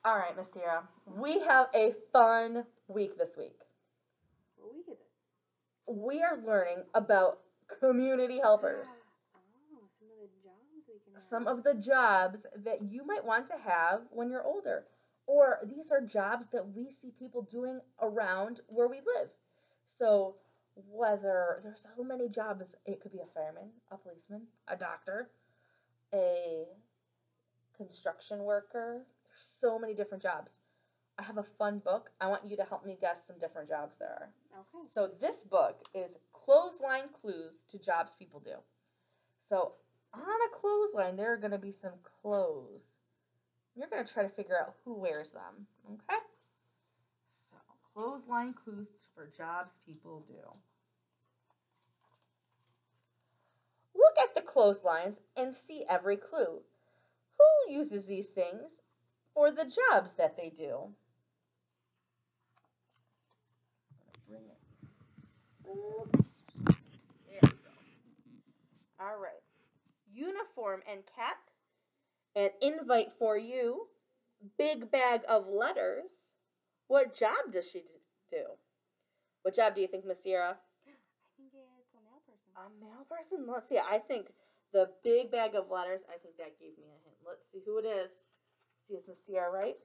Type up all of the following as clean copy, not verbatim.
All right, Miss Sierra. We have a fun week this week. What week is it? We are learning about community helpers. Oh, some of the jobs we can have. Some of the jobs that you might want to have when you're older. Or these are jobs that we see people doing around where we live. So whether there's so many jobs, it could be a fireman, a policeman, a doctor, a construction worker. There's so many different jobs. I have a fun book. I want you to help me guess some different jobs there are. Okay. So this book is Clothesline Clues to Jobs People Do. So on a clothesline, there are going to be some clothes. You're going to try to figure out who wears them. Okay? So clothesline clues for jobs people do. Look at the clotheslines and see every clue. Who uses these things for the jobs that they do? Bring it. There we go. All right. Uniform and cap. An invite for you. Big bag of letters. What job does she do? What job do you think, Miss Sierra? I think it's a male person. A male person? Let's see. I think the big bag of letters, I think that gave me a hint. Let's see who it is. See, is Miss Sierra right?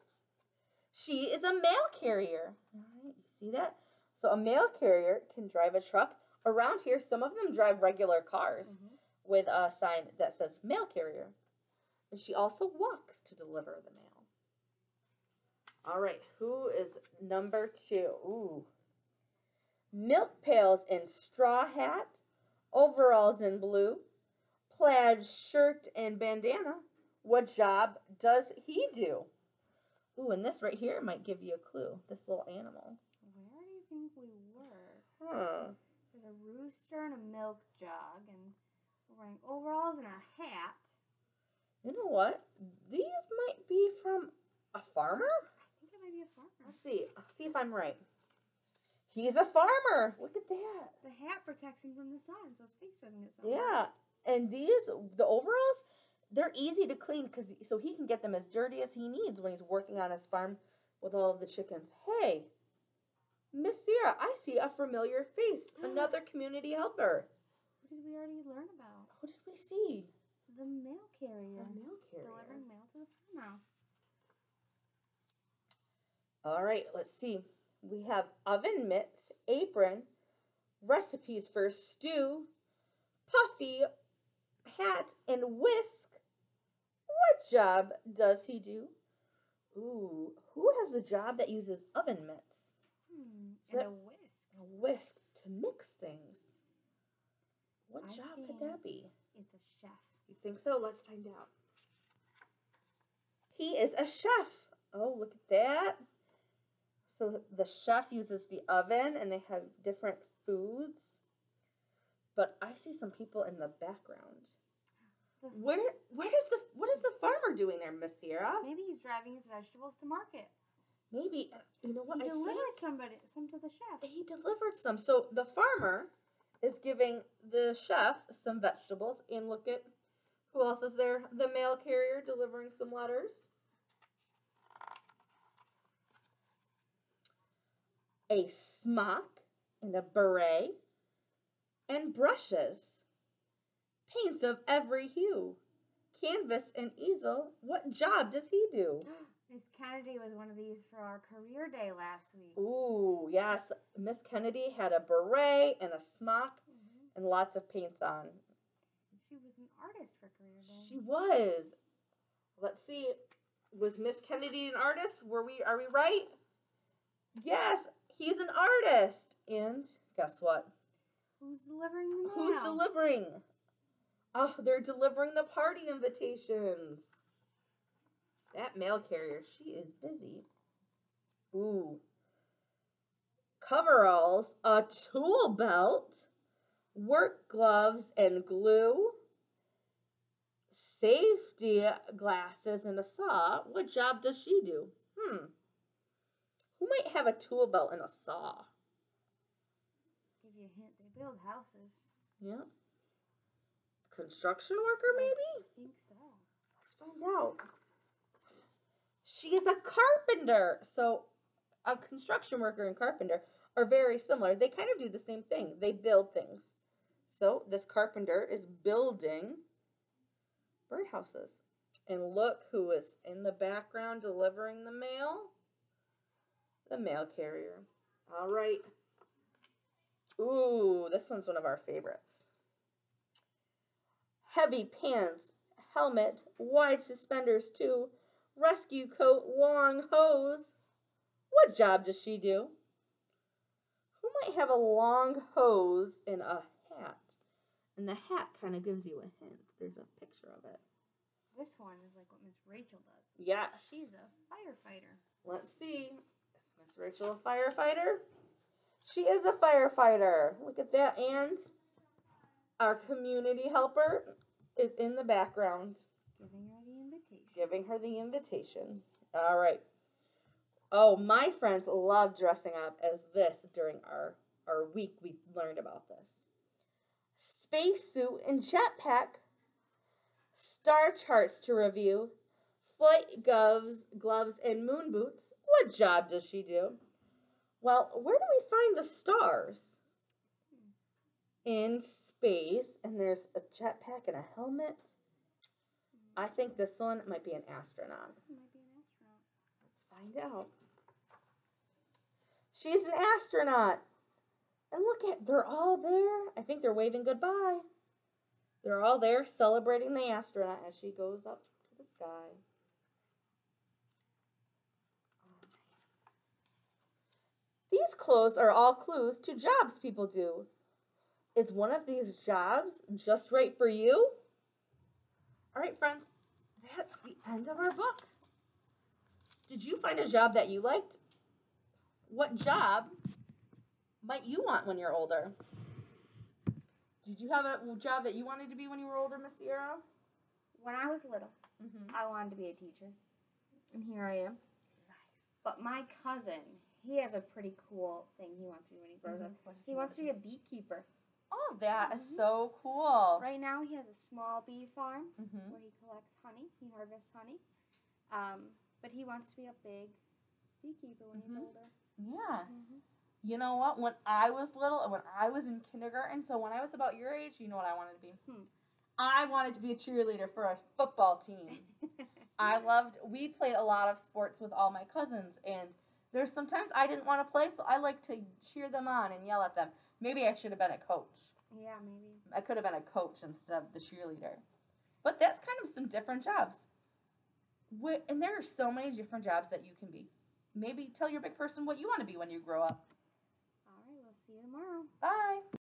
She is a mail carrier. All right, you see that? So a mail carrier can drive a truck. Around here, some of them drive regular cars with a sign that says mail carrier. And she also walks to deliver the mail. All right, who is number 2? Ooh. Milk pails and straw hat, overalls in blue, plaid shirt and bandana. What job does he do? Ooh, and this right here might give you a clue. This little animal. Where do you think we were? Huh. There's a rooster and a milk jug, and we're wearing overalls and a hat. You know what? These might be from a farmer? I think it might be a farmer. Let's see. I'll see if I'm right. He's a farmer. Look at that. The hat protects him from the sun, so his face doesn't get sun. Yeah. And the overalls, they're easy to clean so he can get them as dirty as he needs when he's working on his farm with all of the chickens. Hey, Miss Sierra, I see a familiar face. Another community helper. What did we already learn about? Who did we see? The mail carrier. A mail carrier. Delivering mail to the farmhouse. All right, let's see. We have oven mitts, apron, recipes for stew, puffy, hat, and whisk. What job does he do? Ooh, who has the job that uses oven mitts? And a whisk. A whisk to mix things. What I job could think that be? It's a chef. You think so? Let's find out. He is a chef. Oh, look at that. So the chef uses the oven and they have different foods. But I see some people in the background. What is the farmer doing there, Miss Sierra? Maybe he's driving his vegetables to market. Maybe, you know what? He delivered some to the chef. He delivered some. So the farmer is giving the chef some vegetables. And look at who else is there? The mail carrier delivering some letters. A smock and a beret and brushes. Paints of every hue. Canvas and easel. What job does he do? Miss Kennedy was one of these for our career day last week. Ooh, yes. Miss Kennedy had a beret and a smock and lots of paints on. She was an artist for career day. She was. Let's see. Was Miss Kennedy an artist? Are we right? Yes, he's an artist. And guess what? Who's delivering the mail? Who's delivering? Oh, they're delivering the party invitations. That mail carrier, she is busy. Ooh. Coveralls, a tool belt, work gloves and glue, safety glasses and a saw. What job does she do? Who might have a tool belt and a saw? Give you a hint. They build houses. Yeah. Construction worker, maybe? I think so. Let's find out. She is a carpenter. So a construction worker and carpenter are very similar. They kind of do the same thing. They build things. So this carpenter is building birdhouses. And look who is in the background delivering the mail. The mail carrier. All right. Ooh, this one's one of our favorites. Heavy pants, helmet, wide suspenders too, rescue coat, long hose. What job does she do? Who might have a long hose and a hat? And the hat kind of gives you a hint. There's a picture of it. This one is like what Miss Rachel does. Yes. She's a firefighter. Let's see. Is Miss Rachel a firefighter? She is a firefighter. Look at that. And our community helper is in the background. Giving her the invitation. Giving her the invitation. All right. Oh, my friends love dressing up as this during our week. We learned about this. Spacesuit and jetpack. Star charts to review. Flight gloves and moon boots. What job does she do? Well, where do we find the stars? In space, and there's a jetpack and a helmet. I think this one might be an astronaut. It might be an astronaut. Let's find out. She's an astronaut. And look at, they're all there. I think they're waving goodbye. They're all there celebrating the astronaut as she goes up to the sky. These clothes are all clues to jobs people do. Is one of these jobs just right for you? All right, friends, that's the end of our book. Did you find a job that you liked? What job might you want when you're older? Did you have a job that you wanted to be when you were older, Miss Sierra? When I was little, I wanted to be a teacher. And here I am. Nice. But my cousin, he has a pretty cool thing he wants to be when he grows up. He wants to be a beekeeper. Oh, that is so cool. Right now he has a small bee farm Mm-hmm. where he collects honey. He harvests honey. But he wants to be a big beekeeper when he's older. Yeah. You know what? When I was little, when I was in kindergarten, so when I was about your age, you know what I wanted to be? I wanted to be a cheerleader for a football team. We played a lot of sports with all my cousins, and there's sometimes I didn't want to play, so I like to cheer them on and yell at them. Maybe I should have been a coach. Yeah, maybe. I could have been a coach instead of the cheerleader. But that's kind of some different jobs. And there are so many different jobs that you can be. Maybe tell your big person what you want to be when you grow up.